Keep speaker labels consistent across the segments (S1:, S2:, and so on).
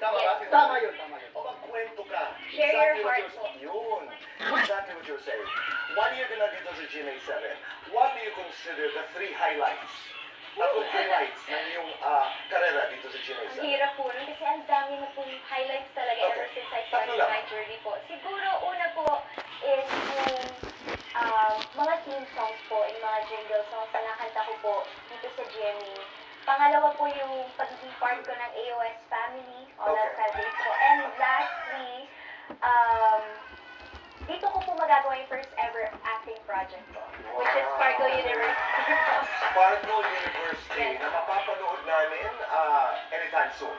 S1: Tama ba?
S2: Yes. Tama yun.
S1: O magkwento ka.
S2: Share your
S1: Exactly what
S2: heart
S1: you're- Yun. Exactly what you're saying. 1 year ka na dito sa GMA7. What do you consider the 3 highlights? Tatlong highlights ng iyong karera dito sa
S2: Ang
S1: GMA7.
S2: hirap po nun kasi ang dami na pong highlights talaga ever since I started
S1: Tatlo lang.
S2: my journey po. Siguro una po is yung mga theme songs po, yung mga jingle songs na nakanta ko po dito sa GMA. Pangalawa po yung pagiging part ko ng AOS family, All
S1: Okay.
S2: Outside Days po. And lastly, dito ko po magagawa yung first ever acting project ko, which is Sparkle University.
S1: Sparkle University
S2: Yes.
S1: na mapapanood namin anytime soon.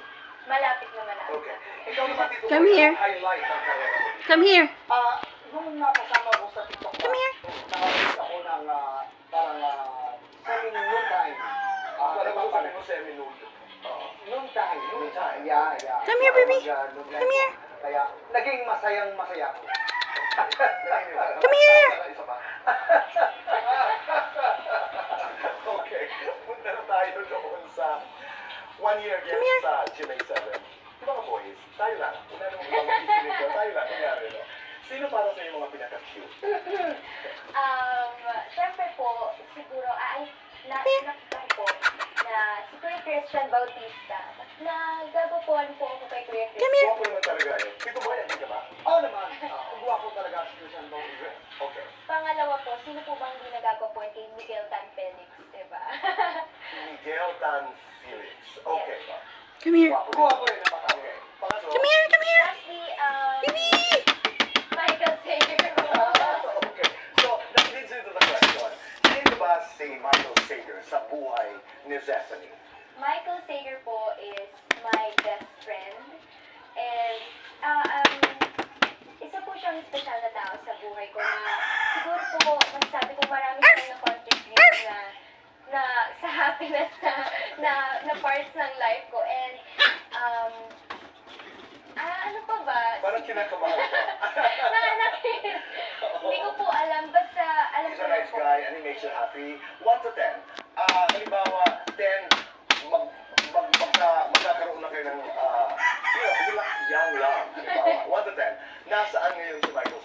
S2: Malapit na malapit.
S1: Okay. Ikaw naman dito
S3: Come here.
S1: highlight ng karera mo dito.
S3: Come here.
S4: Nung napasama ko sa TikTok,
S3: Come here.
S4: nakapit ako ng parang noon time.
S1: Wala ba sabi mo semi-nude?
S4: Noon time.
S1: Noon time.
S4: Yeah.
S3: Come here, baby.
S4: Noon time.
S3: Come here.
S4: Kaya, naging masaya ko.
S3: Come here.
S1: Isa pa. Okay. Punta na tayo doon sa 1 year again
S3: Come here.
S1: sa GMA7. Di ba mga boys? Tayo lang. Una naman mga makikinig ko. Tayo lang. Nangyari, no? Sino para sa yung mga pinaka-cute?
S2: Syempre po, siguro, nakita ko po na si Kuya Christian Bautista, nagagapuan po ako kay Kuya Christian.
S3: Come here.
S1: Guwapo naman talaga eh. Pito ba yan? Di ka ba?
S4: Oo naman. Guwapo talaga si Christian Bautista.
S1: Okay.
S2: Pangalawa po, sino po bang hindi nagagapuan kay Miguel Tan Felix, diba?
S1: Miguel Tan Felix. Okay.
S3: Come here.
S4: Guwapo rin naman.
S1: Okay. Pangatlo.
S3: Come here. Come here.
S2: Lastly,
S3: Baby.
S2: Michael Sager po.
S1: Okay. So, that leads into the question. Sino ba si Michael Sager sa buhay ni Zephanie?
S2: Michael Sager po is my best friend. And, isa po siyang special na tao sa buhay ko na siguro po, masasabi ko marami siyang na-contribute na sa happiness na parts ng life ko. And, ano pa ba?
S1: Parang kinakabahan ko.
S2: Hindi ko po alam. Basta, alam
S1: He's
S2: ko
S1: a
S2: lang
S1: nice
S2: po.
S1: guy and he makes you happy. 1 to 10. Halimbawa, 10, magkakaroon na kayo ng, young love. Halimbawa, 1 to 10. Nasaan ngayon si Michael